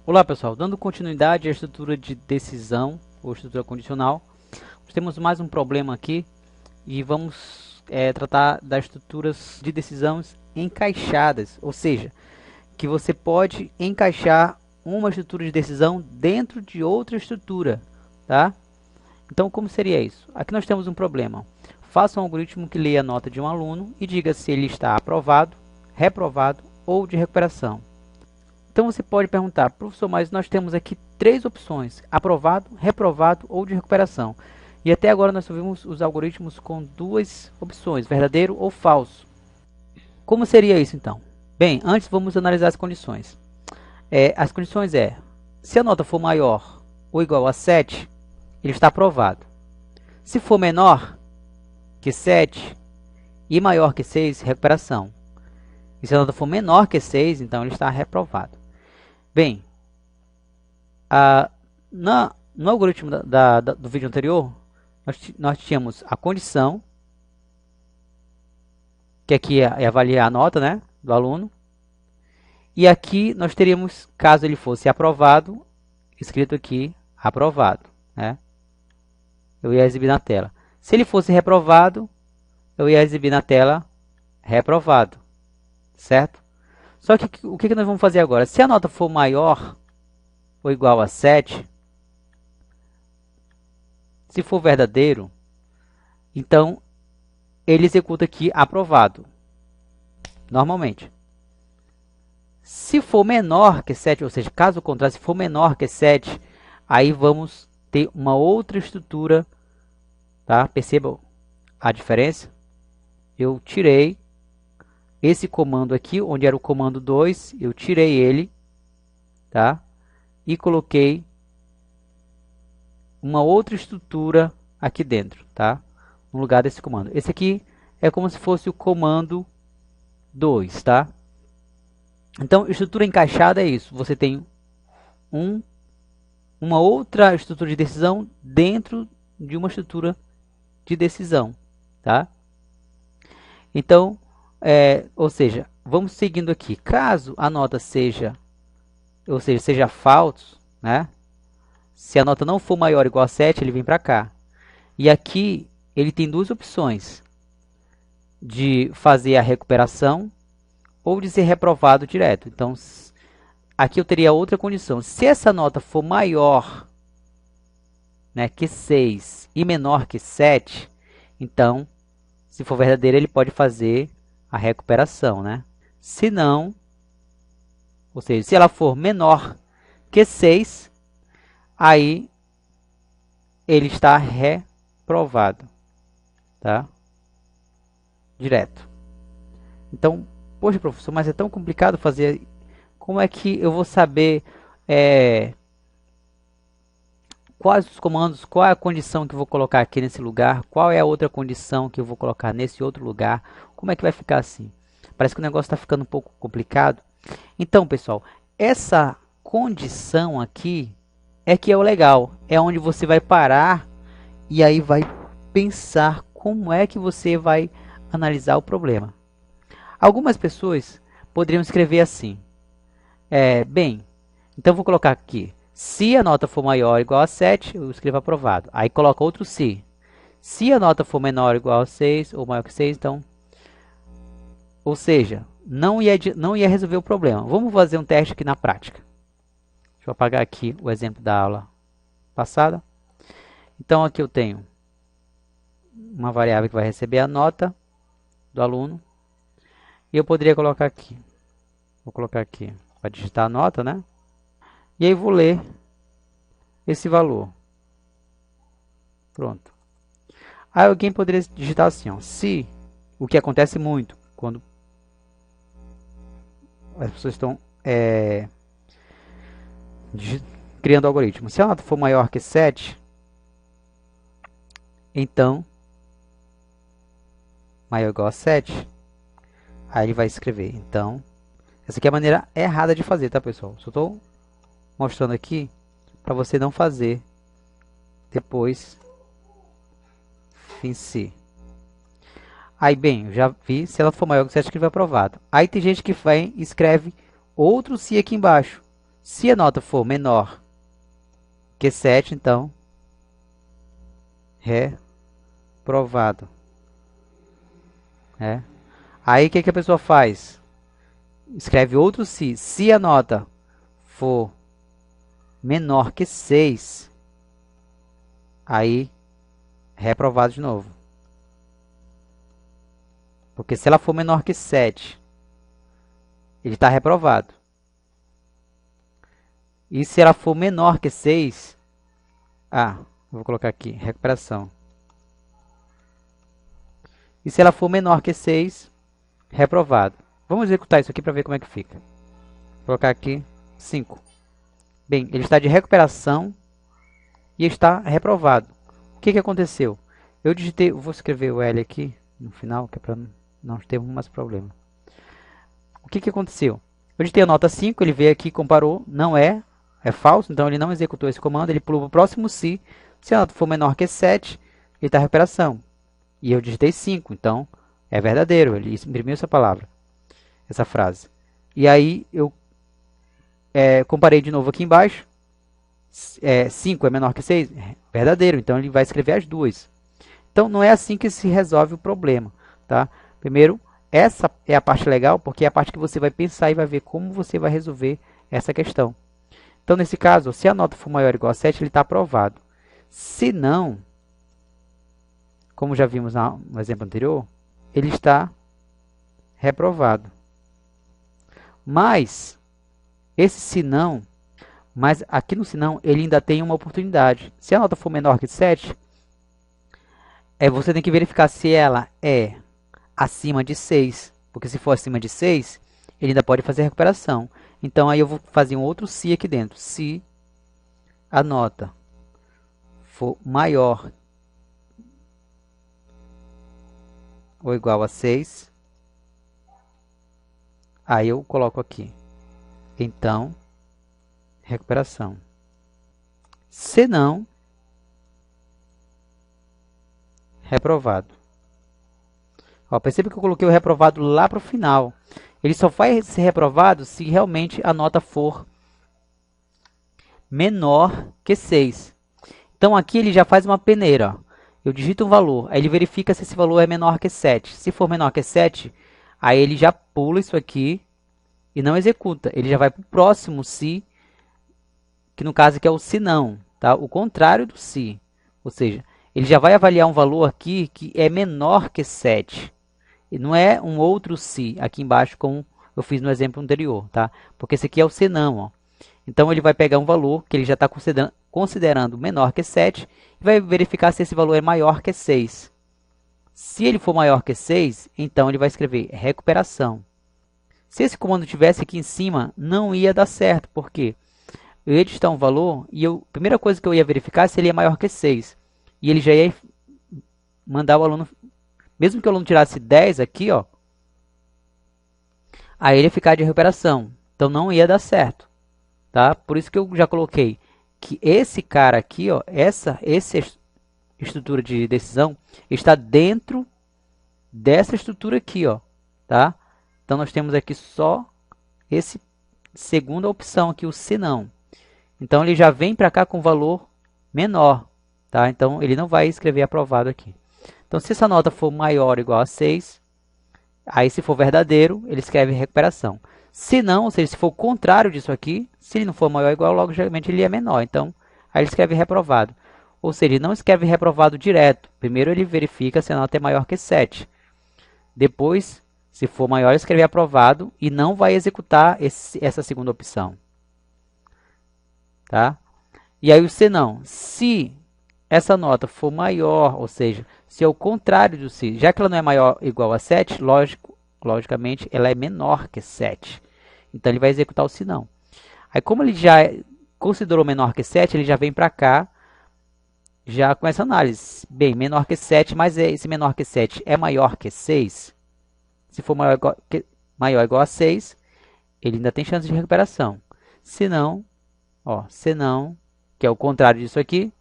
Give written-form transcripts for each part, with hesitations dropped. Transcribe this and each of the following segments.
Olá pessoal, dando continuidade à estrutura de decisão ou estrutura condicional, nós temos mais um problema aqui e vamos tratar das estruturas de decisões encaixadas, ou seja, que você pode encaixar uma estrutura de decisão dentro de outra estrutura, tá? Então como seria isso? Aqui nós temos um problema. Faça um algoritmo que leia a nota de um aluno e diga se ele está aprovado, reprovado ou de recuperação. Então você pode perguntar, professor, mas nós temos aqui três opções: aprovado, reprovado ou de recuperação. E até agora nós só vimos os algoritmos com duas opções, verdadeiro ou falso. Como seria isso então? Bem, antes vamos analisar as condições. As condições se a nota for maior ou igual a 7, ele está aprovado. Se for menor que 7 e maior que 6, recuperação. E se a nota for menor que 6, então ele está reprovado. Bem, no algoritmo do vídeo anterior, nós tínhamos a condição, que aqui é avaliar a nota, né, do aluno. E aqui nós teríamos, caso ele fosse aprovado, escrito aqui, aprovado, né? Eu ia exibir na tela. Se ele fosse reprovado, eu ia exibir na tela, reprovado, certo? Só que o que nós vamos fazer agora? Se a nota for maior ou igual a 7, se for verdadeiro, então ele executa aqui aprovado, normalmente. Se for menor que 7, ou seja, caso contrário, se for menor que 7, aí vamos ter uma outra estrutura, tá? Percebam a diferença? Eu tirei esse comando aqui, onde era o comando 2, eu tirei ele, tá? E coloquei uma outra estrutura aqui dentro, tá? No lugar desse comando. Esse aqui é como se fosse o comando 2, tá? Então, estrutura encaixada é isso. Você tem uma outra estrutura de decisão dentro de uma estrutura de decisão, tá? Então, ou seja, vamos seguindo aqui. Caso a nota seja falso, né? Se a nota não for maior ou igual a 7, ele vem para cá. E aqui ele tem duas opções: de fazer a recuperação ou de ser reprovado direto. Então, aqui eu teria outra condição. Se essa nota for maior, né, que 6 e menor que 7, então, se for verdadeiro, ele pode fazer a recuperação, né? Se não, ou seja, se ela for menor que 6, aí ele está reprovado, tá? Direto. Então, poxa, professor, mas é tão complicado fazer. Como é que eu vou saber quais os comandos, qual é a condição que eu vou colocar aqui nesse lugar, qual é a outra condição que eu vou colocar nesse outro lugar? Como é que vai ficar assim? Parece que o negócio está ficando um pouco complicado. Então, pessoal, essa condição aqui é que é o legal. É onde você vai parar e aí vai pensar como é que você vai analisar o problema. Algumas pessoas poderiam escrever assim. Bem, então vou colocar aqui. Se a nota for maior ou igual a 7, eu escrevo aprovado. Aí coloca outro se. Se a nota for menor ou igual a 6 ou maior que 6, então... Ou seja, não ia resolver o problema. Vamos fazer um teste aqui na prática. Deixa eu apagar aqui o exemplo da aula passada. Então aqui eu tenho uma variável que vai receber a nota do aluno. E eu poderia colocar aqui. Vou colocar aqui para digitar a nota, né? E aí vou ler esse valor. Pronto. Aí alguém poderia digitar assim, ó, se, o que acontece muito quando as pessoas estão criando algoritmo. Se a nota for maior que 7, então, maior ou igual a 7, aí ele vai escrever. Então, essa aqui é a maneira errada de fazer, tá, pessoal? Só estou mostrando aqui para você não fazer depois em si. Aí, bem, eu já vi, se ela for maior que 7, escreve aprovado. Aí tem gente que vem e escreve outro se aqui embaixo. Se a nota for menor que 7, então reprovado. É. Aí o que, que a pessoa faz? Escreve outro se. Se a nota for menor que 6, aí reprovado de novo. Porque se ela for menor que 7, ele está reprovado. E se ela for menor que 6, vou colocar aqui, recuperação. E se ela for menor que 6, reprovado. Vamos executar isso aqui para ver como é que fica. Vou colocar aqui 5. Bem, ele está de recuperação e está reprovado. O que, que aconteceu? Eu digitei, vou escrever o L aqui no final, que é para não termos mais problema. O que, que aconteceu? Eu digitei a nota 5, ele veio aqui, comparou, não é falso, então ele não executou esse comando, ele pulou para o próximo se. Se a nota for menor que 7, ele está em recuperação. E eu digitei 5, então é verdadeiro, ele imprimiu essa palavra, essa frase. E aí eu comparei de novo aqui embaixo, 5 é menor que 6, verdadeiro, então ele vai escrever as duas. Então não é assim que se resolve o problema, tá? Primeiro, essa é a parte legal, porque é a parte que você vai pensar e vai ver como você vai resolver essa questão. Então, nesse caso, se a nota for maior ou igual a 7, ele está aprovado. Se não, como já vimos no exemplo anterior, ele está reprovado. Mas, esse se não, mas aqui no se não, ele ainda tem uma oportunidade. Se a nota for menor que 7, você tem que verificar se ela é acima de 6. Porque se for acima de 6, ele ainda pode fazer recuperação. Então, aí eu vou fazer um outro se aqui dentro. Se a nota for maior ou igual a 6, aí eu coloco aqui. Então, recuperação. Se não, reprovado. Ó, perceba que eu coloquei o reprovado lá para o final. Ele só vai ser reprovado se realmente a nota for menor que 6. Então aqui ele já faz uma peneira. Ó. Eu digito um valor, aí ele verifica se esse valor é menor que 7. Se for menor que 7, aí ele já pula isso aqui e não executa. Ele já vai para o próximo se, que no caso aqui é o se não, tá? O contrário do se. Ou seja, ele já vai avaliar um valor aqui que é menor que 7. E não é um outro se aqui embaixo, como eu fiz no exemplo anterior, tá? Porque esse aqui é o se não, ó. Então ele vai pegar um valor que ele já está considerando menor que 7 e vai verificar se esse valor é maior que 6. Se ele for maior que 6, então ele vai escrever recuperação. Se esse comando tivesse aqui em cima, não ia dar certo, porque eu ia digitar um valor e a primeira coisa que eu ia verificar é se ele é maior que 6. E ele já ia mandar o aluno, mesmo que o aluno tirasse 10 aqui, ó, aí ele ia ficar de recuperação. Então não ia dar certo. Tá? Por isso que eu já coloquei que esse cara aqui, ó, essa estrutura de decisão está dentro dessa estrutura aqui, ó, tá? Então nós temos aqui só esse segunda opção aqui, o se não. Então ele já vem para cá com valor menor, tá? Então ele não vai escrever aprovado aqui. Então se essa nota for maior ou igual a 6, aí se for verdadeiro, ele escreve recuperação. Se não, ou seja, se for o contrário disso aqui, se ele não for maior ou igual, logo geralmente ele é menor. Então, aí ele escreve reprovado. Ou seja, ele não escreve reprovado direto. Primeiro ele verifica se a nota é maior que 7. Depois, se for maior, ele escreve aprovado e não vai executar essa segunda opção. Tá? E aí o se não. Se essa nota for maior, ou seja, se é o contrário do se, já que ela não é maior ou igual a 7, logicamente ela é menor que 7. Então ele vai executar o se não. Aí como ele já considerou menor que 7, ele já vem para cá já com essa análise. Bem, menor que 7, mas esse menor que 7 é maior que 6. Se for maior ou igual a 6, ele ainda tem chance de recuperação. Se não, que é o contrário disso aqui,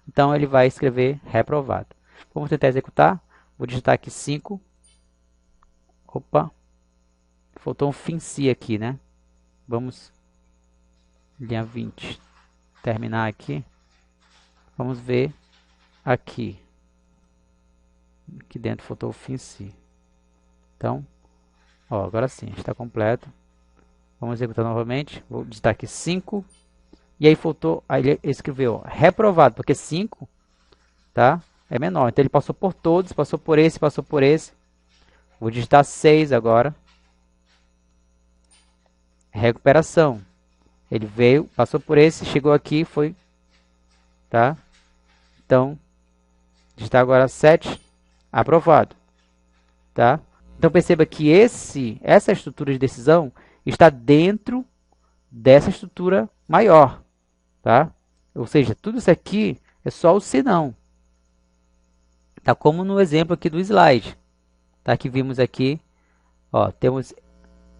então ele vai escrever reprovado. Vamos tentar executar. Vou digitar aqui 5. Opa, faltou um fim si aqui, né? Vamos linha 20, terminar aqui, vamos ver aqui dentro faltou o fim si. Então, ó, agora sim, está completo. Vamos executar novamente, vou digitar aqui 5, e aí faltou, aí ele escreveu, ó, reprovado, porque 5, tá, é menor, então ele passou por todos, passou por esse, passou por esse. Vou digitar 6 agora. Recuperação. Ele veio, passou por esse, chegou aqui, foi, tá? Então, digitar agora 7, aprovado, tá? Então perceba que essa estrutura de decisão está dentro dessa estrutura maior, tá? Ou seja, tudo isso aqui é só o senão. Tá como no exemplo aqui do slide, tá? Que vimos aqui, ó, temos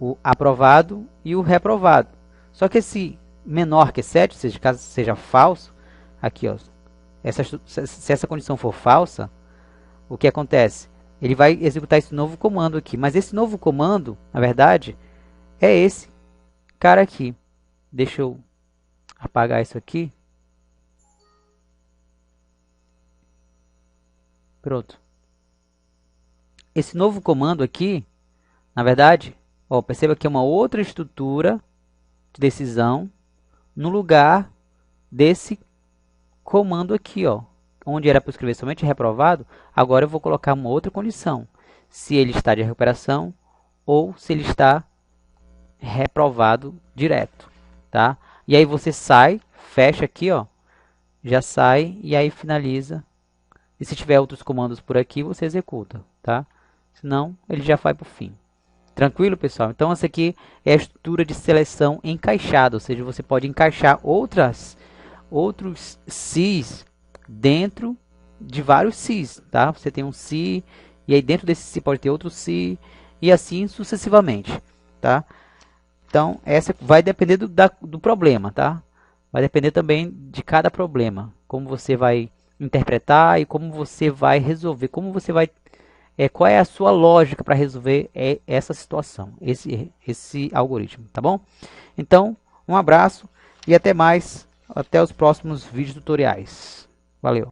o aprovado e o reprovado. Só que esse menor que 7, ou seja, caso seja falso, aqui, ó, se essa condição for falsa, o que acontece? Ele vai executar esse novo comando aqui. Mas esse novo comando, na verdade, é esse cara aqui. Deixa eu apagar isso aqui. Pronto. Esse novo comando aqui, na verdade, ó, perceba que é uma outra estrutura de decisão no lugar desse comando aqui, ó, onde era para escrever somente reprovado, agora eu vou colocar uma outra condição, se ele está de recuperação ou se ele está reprovado direto, tá? E aí você sai, fecha aqui, ó, já sai e aí finaliza. E se tiver outros comandos por aqui, você executa, tá? Senão, ele já vai para o fim. Tranquilo, pessoal? Então, essa aqui é a estrutura de seleção encaixada, ou seja, você pode encaixar outros Cs dentro de vários Cs, tá? Você tem um Si, e aí dentro desse Si pode ter outro Si, e assim sucessivamente, tá? Então, essa vai depender do problema, tá? Vai depender também de cada problema, como você vai interpretar e como você vai resolver, como você vai qual é a sua lógica para resolver essa situação, esse algoritmo, tá bom? Então, um abraço e até mais, até os próximos vídeos tutoriais. Valeu!